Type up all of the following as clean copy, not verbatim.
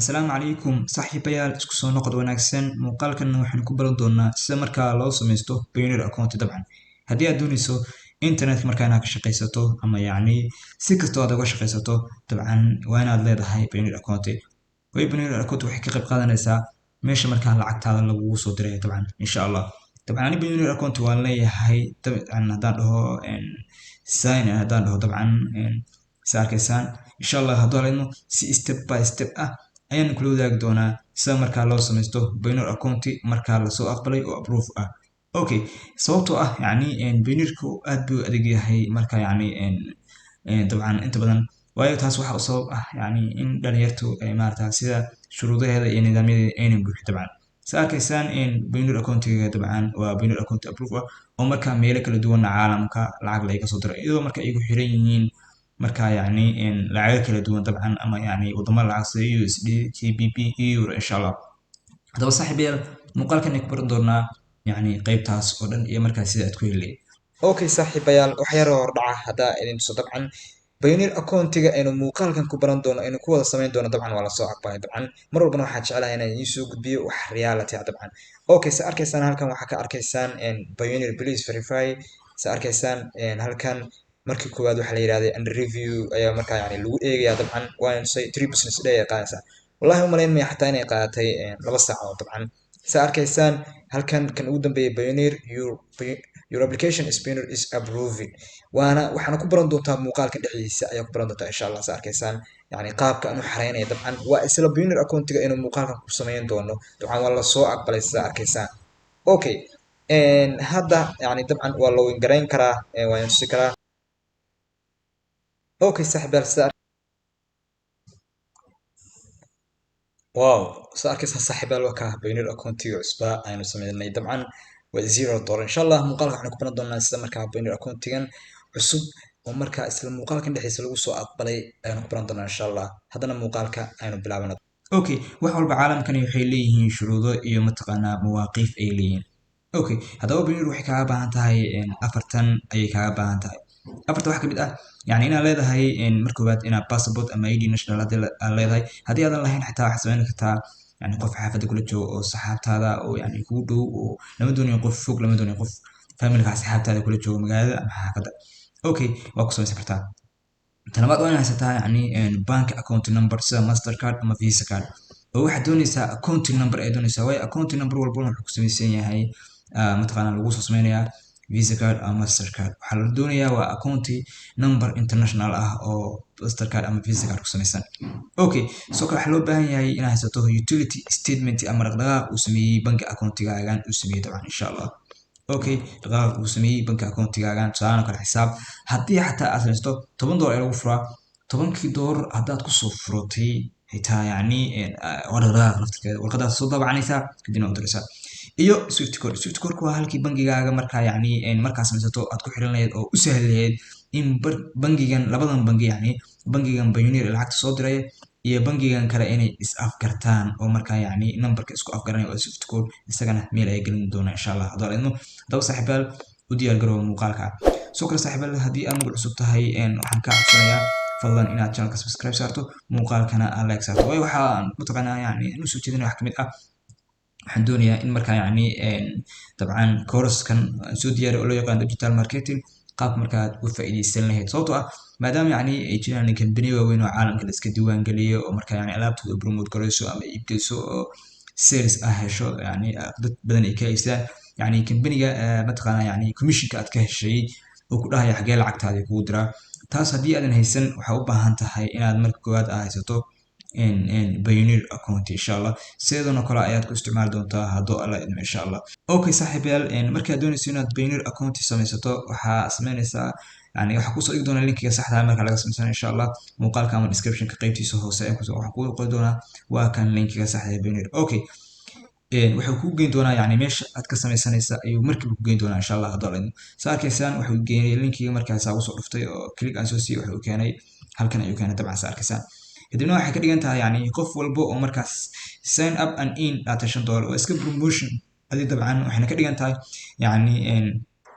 Asalaamu calaykum saaxiibayaal isku soo noqod wanaagsan muuqaalkan waxaan ku baran doonaa sida markaa loo samaysto Payoneer account dabcan haddii aad doonayso internet markaa inaad ka shaqaysato ama si kastoo aad uga shaqaysato dabcan waa inaad leedahay Payoneer account Payoneer account waxay ka qayb qaadanaysaa meesha markaa lacagtaada lagugu soo diray dabcan insha Allah dabcan ani Payoneer account waan leeyahay dabcan haddaan dhaho sign haddaan dhaho dabcan saarkaysaan insha Allah haddii aad si step by step ayaan kula wadaagi doonaa sida markaa loo samaysto Payoneer account markaa la soo aqbalay oo approve okay sababtoo Payoneerku aad buu adag yahay markaa dabcan inta badan waayo taas waxa sabab in dhalinyartu ay maartaa sida shuruudaheeda iyo nidaamyadeeda aynan buuxin dabcan saarkaysaan Payoneer account-ga dabcan waa Payoneer account approve oo markaa meelo kala duwan caalamka lacag laga soo diray iyadoo markaa ay ku xiran yihiin markaa lacag kala duwan dabcan ama wadamo lacag sida USD GBP euro insha Allah hadaba saaxiibayaal muuqaalkan ku baran doonaa qaybtaas oo dhan iyo markaa sida aad ku heli okay saaxiibayaal wax yar oo hordhaca hadda idin tuso dabcan Payoneer account-ga aynu muuqaalkan ku baran doono aynu ku wada samayn doono dabcan waa la soo aqbalay dabcan mar walbana waxaan jeclahay inaan idin soo gudbiyo wax reality dabcan okay sa arkaysaan halkan waxaa ka arkaysaan Payoneer please verify sa arkaysaan halkan markii koowaad waxa la yiraahday under review ayaa markaa lagu eegayaa dabcan waan say 3 business day ay qaadaysaa wallahi umaleyn ma xataa inay qaadatay 2 saacadood dabcan sa arkaysaan halkan kan ugu dambeeyay Payoneer your application is approved waxaana ku baran doontaa muuqaalka dhexdiisa ayaa ku baran doontaa insha Allah sa arkaysaan qaabka aan u xareynay dabcan waa isla Payoneer account-ga inuu muuqaalkan ku sameyn doono dabcan waa la soo aqbalay sa arkaysaan okay hadda dabcan waa loo gareyn karaa waan tusi karaa okay saaxiibayaal wow arkaysaa saaxiibayaal waa ka Payoneer account-ga cusba aynu sameynay dabcan waa $0 insha Allah muuqaalka waxaan ku baran doonaa sida markaa Payoneer account-gan cusub oo markaa isla muuqaalkan dhexdiisa lagu soo aqbalay ayaan ku baran doonaa insha Allah haddana muuqaalka aynu bilaabano okay wax walba caalamkani waxay leeyihiin shuruudo iyo mataqaanaa mawaaqiif ay leeyihiin okay haddaba Payoneer waxay kaaga baahan tahay afartan ayay kaaga baahan tahay afarta wax ka mid inaad leedahay marka koowaad inaad passport ama ID national aad leedahay haddii aadan lahayn xitaa waxaad samayn kartaa qof xaafadda kula joogo oo saxaabtaada oo kugu dhow oo lama doonayo qof fog lama doonayo qof familka saxaabtaada kula joogo magaalada ama xaafadda okay waa ku samaysan kartaa tan labaad waa inaad haysataa bank account number sida mastercard ama visa card oo waxaad doonaysaa account number ay doonaysaa waayo account number walba wuxuu ku samaysan yahay mataqaanaa lagu soo samaynayaa visa card ama mastercard waxaa la doonayaa waa account number international oo mastercard ama visa card ku samaysan okay soo kale waxaa loo baahan yahay inaad haysato utility statement ama dhaqdhaqaaq uu sameeyey banki account-gaagan uu sameeyey dabcan insha Allah okay dhaqdhaqaaq uu sameeyey banki account-gaagan tusaale kale xisaab haddii xataa aad haysato $10 lagu furaa $10 haddaad kusoo furatay xitaa waa dhaqdhaqaaq laftirkeeda warqadaad soo daabacanaysaa kadibna u diraysaa iyo swift code waa halkii bangigaaga markaa markaa samaysato aad ku xiran lahayd oo u sahli lahayd in bangigan labadan bangi bangigan Payoneer lacagta soo diray iyo bangigan kale inay is afgartaan oo markaa numberka isku afgaranay oo swift code isagana meel ay gelin doonaa insha Allah hadaba saaxiibayaal u diyaar garow muuqaalka soo kale saaxiibayaal haddii aad nagu cusub tahay waxaan kaa codsanayaa fadlan inaad channelka subscribe saarto muuqaalkana aad like saarto waayo waxaan mataqaanaa inuu soo jeedinayo wax ka mid waxaan doonayaa in markaa dabcan course-kan soo diyaariyo oo loo yaqaan digital marketing qaab markaa aad uga faa'iidaysan lahayd sababtoo maadaama ay jiraan company waaweyn oo caalamka la iska diiwaan geliyo oo markaa alaabtooda promote garayso ama iibgeyso oo sales hesho dad badan ay ka haystaan company-ga mataqaanaa commission-ka aad ka heshay oo ku dhahaya xagee lacagtaada kugu diraa taas haddii aadan haysan waxaa u baahan tahay inaad marka koowaad haysato Payoneer account insha Allah sidoo kale ayaad ku isticmaali doontaa haddii alla idmo insha Allah okay saaxiibayaal markaad doonayso inaad Payoneer account samaysato waxaa sameynaysaa waxaa kusoo dhigi doonaa linkiga saxda marka laga sameysano insha Allah muuqaalka ama description-ka qaybtiisa hoose waxaa ku qori doonaa waa kan linkiga saxda ee Payoneer okay wuxuu ku geyn doonaa meesha aad ka samaysanaysa ayuu markiiba ku geyn doonaa insha Allah haddii alla idmo saa arkaysaan wuxuu geeyay linkiga markaas ugu soo dhuftay oo click aan soo siiyay wuxuu keenay halkan ayuu keenay dabcan saa arkaysaan kadibna waxay ka dhigan tahay qof walba oo markaas sign up and in $10 waa iska promotion adii dabcan waxayna ka dhigan tahay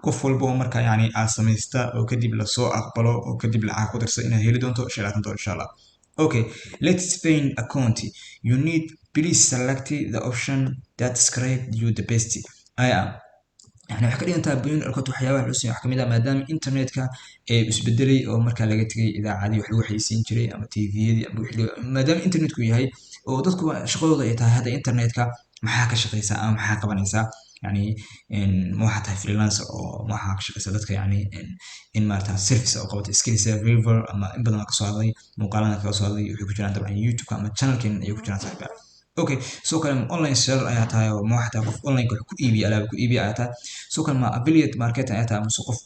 qof walba oo markaa aad samaysta oo kadib la soo aqbalo oo kadib lacag ku dirsa inaad heli doonto $15 insha Allah Okay, let's find account. You need please select the option that describe you the best. I am يعني waxay ka dhigan tahay booyin alkood waxyaabaha cusub wax kamid ah maadaama internetka ee isbedelay oo markaa laga tegay idaacadii wax lagu xayeysiin jiray ama tviyadii ama wixii maadaama internetku yahay oo dadku shaqadooda ay tahay hadda internetka maxaa ka shaqeysaa ama maxaa qabanaysaa يعني ما waxaa tahay freelancer oo ma waxaa ka shaqeysa dadka yani in maarata service oo qabato skills river ama in badan ka soo hadlay muuqaalada ka soo hadlay waxay ku jiraan dabcan youtube ama channelkan ay ku jiraan saaxiibada okay soo kale online seller ayaa tahay oo ma waxaa tahay qof online wax ku iibiya alaab ku iibiya ayaa tahay soo kale ma affiliate market ayaa tahay ama qof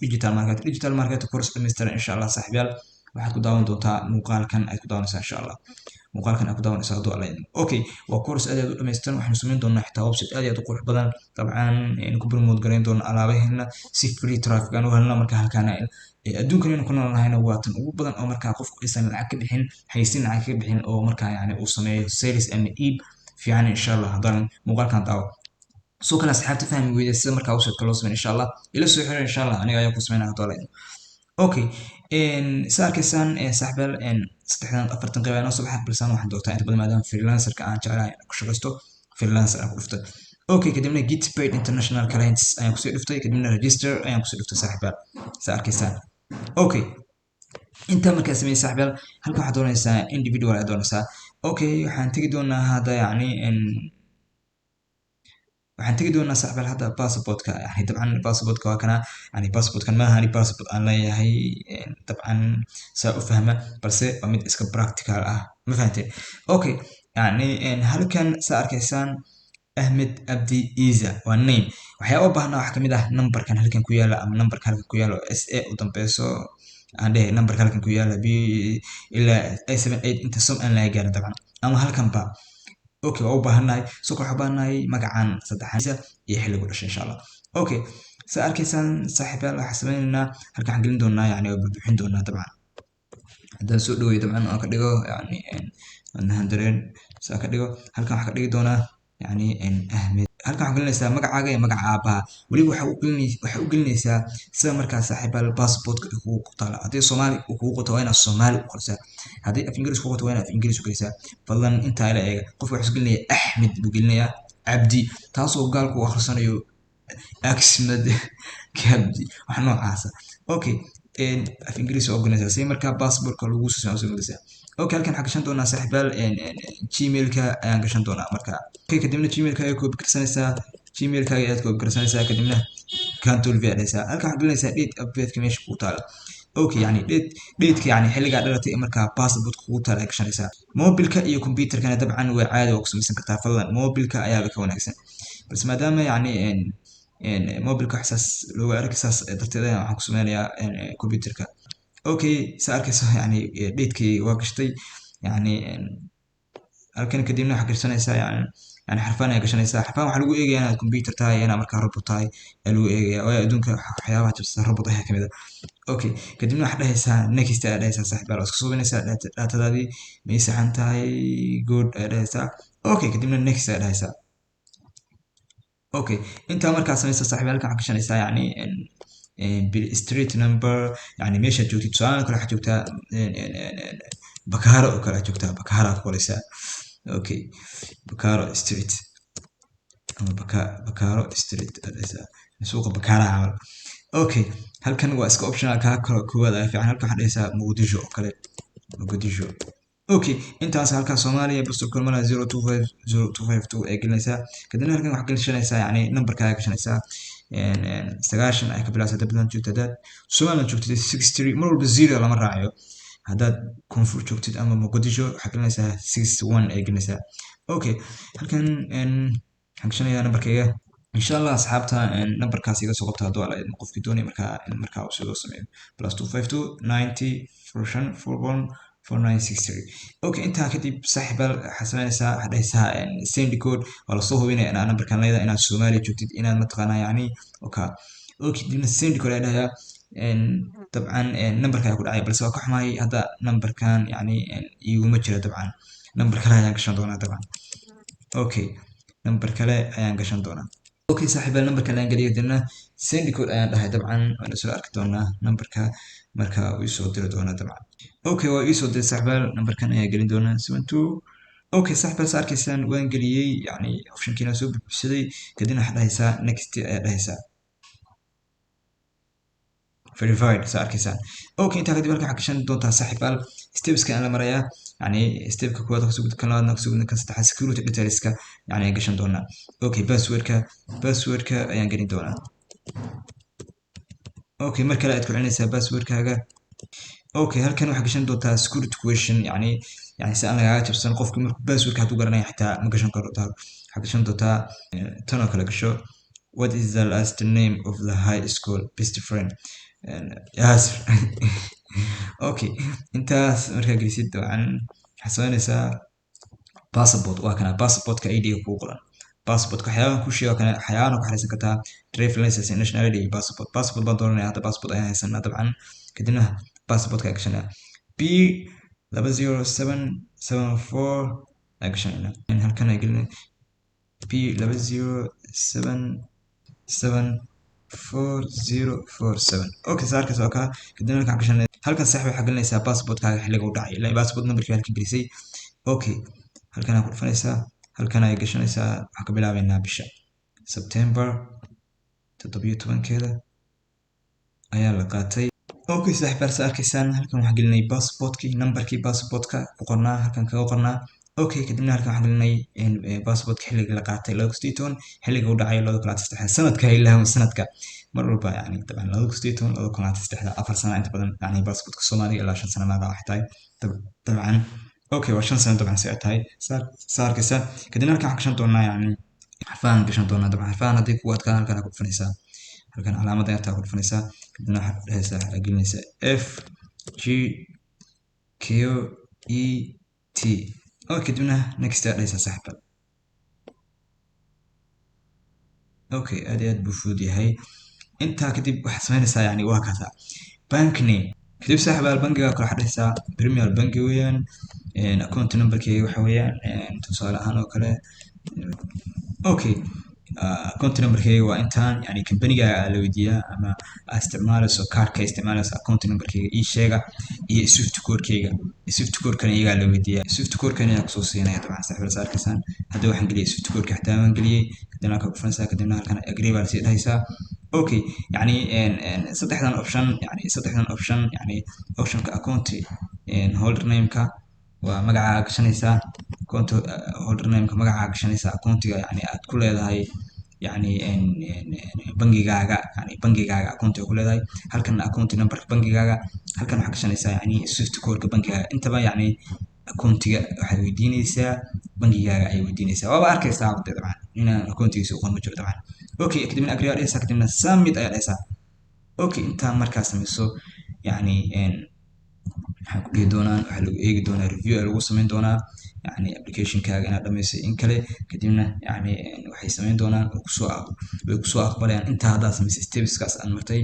digital market course dhameystiran insha Allah saaxiibayaal waxaad ku daawan doontaa muuqaalkan aad ku daawanaysaa insha Allah muuqaalkan aad ku daawanaysaa hadduu alla idmo okay waa course aad u dhameystiran waxaanu samayn doonaa xitaa website aad u qurux badan dabcan ku promote garayn doona alaabaheena si free traffic aan u helna marka halkaan adduunkan inuu ku noolnahayna waa tan ugu badan oo markaa qofku aysan lacag ka bixin haysin lacag ka bixin oo markaa yani uu sameeyo sales and iib fiican insha Allah haddaan muuqaalkan daawo soo kale asxaabta fahmi weyda sida markaa website loo sameeyo insha Allah ila soo xiriir insha Allah aniga ayaa ku sameynaa hadduu alla idmo okay saa arkaysaan saaxiibayaal saddexdan afartan qayb ayaan soo baxay balsan waxaan doortaa inta badan maadaama freelancerka aan jeclahay ku shaqaysto freelancer aan ku dhuftay okay kadibna get paid international clients ayaan kusii dhuftay kadibna register ayaan kusii dhuftay saaxiibayaal saa arkaysaan okay inta markaa sameeyay saaxiibayaal halkan waxaad doonaysaa individual aad doonaysaa okay waxaan tegi doonaa hadda yani waxaan tegi doonaa saaxiibayaal hadda passportka yani dabcan passportka waa kana yani passportkan maaha ani passport aan leeyahay dabcan saa u fahma balse waa mid iska practical ah ma fahanteen okay yani halkan saa arkaysaan Ahmed Abdi Iza waa name waxyaaba u baahnaa waxaa kamid ah numberkan halkan ku yaala ama numberka halkan ku yaala oo SA u dambeyso aan dhahay numberka halkan ku yaala b ilaa A78 inta som aan laga gaarin dabcan ama halkan ba okay waa u baahannahay soo kale waxaan u baahannahay magacan saddexaanisa iyo xilligu dhashay insha Allah okay saa arkaysaan saaxiibayaal waxaan sameynaynaa halkan waxaan gelin doonaa yani waa buuxin doonaa dabcan haddaan soo dhaweeyo dabcan aan ka dhigo yani 100 saa ka dhigo halkan waxaan ka dhigi doonaa يعني أهمية halkan waxaad gelinaysaa magacaaga iyo magaca aabaha weliba waxaa u gelinaysaa sida markaa saaxiibayaal passportka kugu qortaala haddii soomaali uu kugu qorto waa inaad soomaali u qorsaa haddii af ingiriis kugu qorto waa inaad af ingiriis u gelisaa fadlan intaa ila eega qofka waxaa gelinaya axmed buu gelinayaa cabdi taasoo gaalku u akhrisanayo axmed cabdi wax noocaasa okay af ingiriis oo gelinaysaa si markaa passportka lagu soo gelinaysaa okay halkan waxaan gashan doonaa saaxiibayaal gmailka ayaan gashan doonaa markaa okay kadibna gmailka ayaad copy garsanaysaa gmailka ayaad copy garsanaysaa kadibna control v dhaysaa halkan waxaad gelinaysaa date of birthka meesha kugu taala okay yani dateka yani xilligaa dhalatay ee markaa passportka kugu taala ay gashanaysaa mobilka iyo computerkana dabcan waa caadi waa ku samaysan kartaa fadlan mobilka ayaaba ka wanaagsan balse maadaama yani mobilka waxsaas looga arkisaas darteed waxaan ku sameynayaa computerka okay saa arkaysa yani datekii waa gashtay yani halkan kadibna waxaad gashanaysaa yani xarfaan ayaa gashanaysaa xarfaan waxaa lagu eegayaa inaad computer tahay inaad markaa robot tahay ayaa lagu eegayaa waayo adduunka waxyaabaha jirta robot ayaa kamid ah okay kadibna waxaad dhahaysaa next ayaa dhahaysaa saaxiibayaal waa iska suubinaysaa daatadaadii may saxan tahay good ayaa dhahaysaa okay kadibna next ayaa dhahaysaa okay intaa markaa samaysa saaxiibayaal halkan waxaad gashanaysaa yani street number يعني meesha joogtid tusaale kale waxaa joogtaa Bakaro oo kale joogtaa Bakara ku qoraysaa okay Bakaro street ama Bakaro street adaysaa suuqa Bakara camal okay halkan waa iska optional ka kala koowaad ay fiican halkan waxaa dhaysaa Muqdisho oo kale Muqdisho okay intaas halkan Soomaaliya Bristol Kulmana 025025 ay gelinaysaa kadibna halkan waxaad gelinaysaa yani numberkaaga gashanaysaa sagaashan ay ka bilaabsata badan joogta hadaad Somaliland joogtid 63 mar walba 0 lama raacayo haddaad koonfur joogtid ama Muqdisho waxaad gelinaysaa 61 ay gelinaysaa okay halkan waxaan gashanayaa numberkayga insha Allah asxaabta numberkaas iga soo qabta hadduu alla idmo qofkii doonaya markaa uu sidoo sameeyo +252 90 41 4963 okay intaa kadib saaxiibayaal waxaad samaynaysaa waxaad dhahaysaa send code waa lasoo hubinaya inaad numberkan leedahay inaad Soomaaliya joogtid inaad mataqaanaa yani okay kadibna send code ayaa dhahayaa dabcan numberka ayaa ku dhacaya balse waa ka xumahay hadda numberkan yani iguma jira dabcan number kale ayaan gashan doonaa dabcan okay number kale ayaan gashan doonaa okay saaxiibayaal numberka ayaan geliyo kadibna send code ayaan dhahay dabcan waan isla arki doonaa numberka marka uu soo diri doonaa dabcan okay waa iisoo diray saaxiibayaal nambarkan ayaa gelin doonaa 72 okay saaxiibayaal saa arkaysaan waan geliyey yani optionkiina soo buuxsaday kadibna waxaad dhahaysaa next ayaa dhahaysaa verified saa arkaysaan okay intaa kadib halkan waxaa gashan doontaa saaxiibayaal stepska aan la marayaa yani stepka koowaad kasoo gudub kan labaadna kasoo gudub kan saddexaad security detailska yani ayaan gashan doonaa okay passwordka ayaan gelin doonaa okay mar kale aad ku celinaysaa passwordkaaga okay halkan waxaa gashan doontaa security question yani si aan lagaaga jabsan qofka markuu passwordka hadduu garanaya xitaa ma gashan karo waxaa gashan doontaa tan oo kale gasho what is the last name of the high school best friend yes okay intaas markaa gelisid dabcan waxaad samaynaysaa passport waa kana passportka ID-ga kugu qoran passportka waxyaabahan ku sheego kana waxyaabahan ku xariisan kartaa driving license nationality iyo passport baan dooranaya hadda passport ayaan haysanaa dabcan kadibna passportka gashanaa b 20774 ayaa gashanayna halkan ay gelina b 20774 okay saarkaas oo kale kadibna halkan gashanay halkan saaxiib waxaa gelinaysaa passportkaaga xilliga u dhacay ilaa passport numberkii halkan gelisay okay halkan aad ku dhufanaysaa halkan ay gashanaysaa waxaan ka bilaabaynaa bisha September 17 ayaa la qaatay okay saaxiibayaal saa arkaysaan halkan waxaan gelinay passportkii numberkii passportka ku qornaa halkan kaga qornaa okay kadibna halkan waxaan gelinay passportka xilliga la qaatay 2016 xilliga u dhacay 2023 sanadka ilaa sanadka mar walba yani taban 2016 2023 afar sano inta badan yani passportka Soomaaliga ilaa 5 sano ma dhaxtay taban okay waa 5 sano taban si ay tahay saa arkaysaan kadibna halkan waxaan gashan doonaa yani xarfaan gashan doonaa taban xarfaan haddii kugu adkaan halkan ku dhufanaysaa halkan calaamada inta ku dhufanaysaa kadibna waxaad dhahaysaa gelinaysaa F G Q E T okay kadibna next aad dhahaysaa saaxiibayaal okay aad iyo aad buu fudud yahay intaa kadib waxaad samaynaysaa yani waa kaasaa bank name kadib saaxiibayaal bangiga kale waxaad dhahaysaa premier banki weeyaan account numberkeega waxa weeyaan tusaale ahaan oo kale okay account numberkeega waa intaan yani kambaniga la weydiiyaa ama aad isticmaalayso kaarka isticmaalayso account numberkeega ii sheega iyo swift codekeyga swift codekana iyagaa la weydiiyaa swift codekana ayaa kusoo siinaya dabcan saaxiibayaal saa arkaysaan hadda waxaan geliyay swift codeka xitaa waan geliyey kadibna halkan ku dhufanaysaa kadibna halkan agree baa lasii dhahaysaa okay yani saddexdan option yani optionka account holder nameka waa magacaa gashanaysaa account holder nameka magacaa gashanaysaa accountiga yani aad ku leedahay yani bangigaaga accountiga ku leedahay halkan account number bangigaaga halkan waxaa gashanaysaa yani swift codeka bangigaaga intaba yani accountiga waxaad weydiinaysaa bangigaaga ay weydiinaysaa waaba arkaysaa wada dabcan inaan accountigiisa u qoran ma jiro dabcan okay kadibna agree aad dhahaysaa kadibna submit ayaa dhahaysaa okay intaa markaa samayso yani waxaan ku dhihi doonaa waxaa lagu eegi doonaa review ayaa lagu samayn doonaa yani applicationkaaga inaad dhamaysay in kale kadibna yani waxay samayn doonaan way kusoo aqbalayaan intaa haddaad samaysay stepskaas aad martay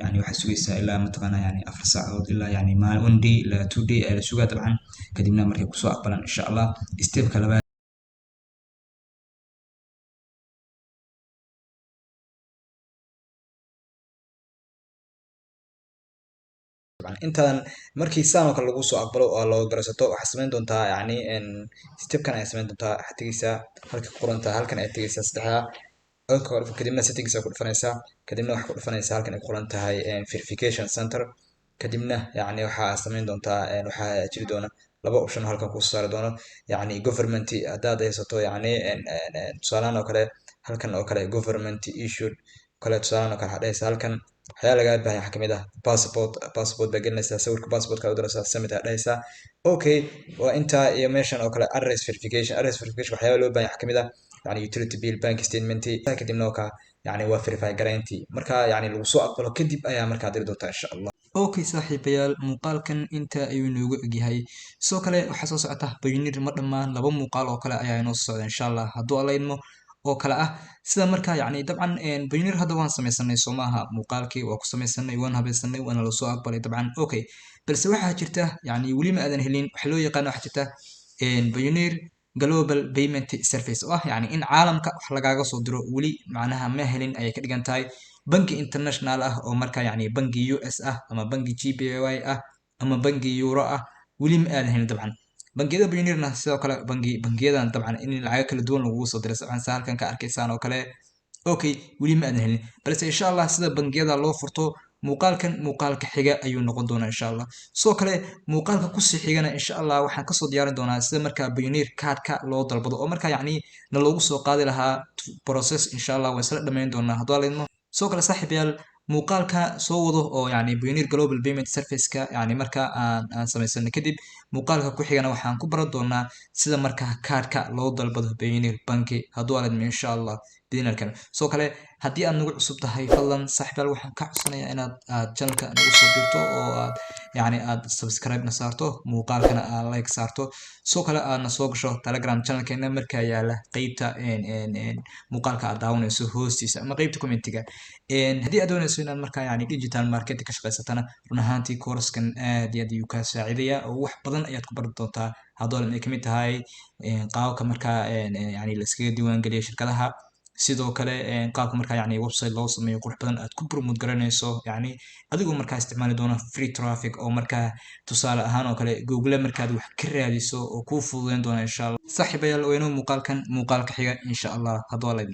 yani waxaad sugaysaa ilaa mataqaana yani 4 saacadood ilaa yani one day ilaa 2 day ayaa la sugaa dabcan kadibna markay kusoo aqbalaan insha allah stepka labaad intaan markii saan oo kale lagu soo aqbalo oo loo garasato waxaad samayn doontaa yani stepkan ayaa samayn doontaa waxaad tegeysaa halka ku qorantaa halkan ayaad tegeysaa saddexda kadibna settings aad ku dhufanaysaa kadibna waxaad ku dhufanaysaa halkan ay ku qoran tahay verification center kadibna yani waxaa samayn doontaa waxaa jiri doona laba option halkan ku saari doono yani government haddaad haysato yani tusaalahan oo kale halkan oo kale government issued kale tusaalahan oo kale waxaad dhahaysaa halkan waxyaa lagaa baahan waxaa kamid ah passport baa gelinaysaa sawirka passportka u diraysaa submit aad dhahaysaa okay waa intaa iyo meeshan oo kale address verification waxyaaba loo baahan waxaa kamid ah yani utility bill bank statement kadibna oo ka yani waa verify guarantee marka yani lagu soo aqbalo kadib ayaa markaa diri doontaa insha allah okay saaxiibayaal muuqaalkan inta ayuu inoogu egyahay sidoo kale waxaa soo socota Payoneer ma dhammaan laba muuqaal oo kale ayaa inoo socda insha allah hadduu alla idmo oo kale ah sida markaa yani dabcan Payoneer hadda waan samaysanay soo maaha muuqaalkii waa ku samaysanay waan habaysanay waana la soo aqbalay dabcan okay balse waxaa jirta yani weli ma aadan helin waxa loo yaqaan waxaa jirta Payoneer global payment service oo ah yani in caalamka wax lagaaga soo diro weli macnaha ma helin ayay ka dhigan tahay bangi international ah oo markaa yani bangi US ah ama bangi GBY ah ama bangi euro ah weli ma aadan helin dabcan. bangiyada Payoneerna sidoo kale bangiyadan dabcan in lacago kala duwan lagugu soo diray dabcan saa halkan ka arkaysaan oo kale. Okay, weli ma aadan helin balse insha Allah sida bangiyada loo furto muuqaalka xiga ayuu noqon doonaa insha Allah. sidoo kale muuqaalka kusii xigana insha Allah waxaan kasoo diyaarin doonaa sida markaa Payoneer cardka loo dalbado oo markaa yacni na loogu soo qaadi lahaa process insha Allah waa isla dhammayn doonaa haddii la idmo. sidoo kale saaxiibayaal muuqaalka soo wado oo yacni Payoneer Global Payment Service-ka yacni markaa aan samaysano kadib muuqaalka ku xigana waxaan ku baran doonaa sida markaa kaarka loo dalbado Payoneer banki haddii la idmo insha Allah bidinalkan. sidoo kale haddii aad nagu cusub tahay fadlan saaxiibayaal waxaan ka codsanayaa inaad channelka nagu soo biirto oo aad yacni aad subscribe na saarto muuqaalkana aad like saarto. sidoo kale aadna soo gasho Telegram channelkeena markaa yaala qeybta muuqaalka aad daawanayso hoostiisa ama qeybta commentiga. haddii aad doonayso inaad markaa yacni digital marketing ka shaqaysatana run ahaantii course-kan aad iyo aad ayuu kaa saacidaya oo wax badan ayaad ku baran doontaa haddii ay kamid tahay qaabka markaa yacni la iskaga diiwaangeliyo shirkadaha. sidoo kale qaabka markaa yacni website loo sameeyo qurux badan aad ku promote garanayso yacni adigoo markaa isticmaali doona free traffic oo markaa tusaale ahaan oo kale google markaad wax ka raadiso oo kuu fududeyn doona insha Allah. saaxiibayaal waynu muuqaalka xiga insha Allah haddii la idmo.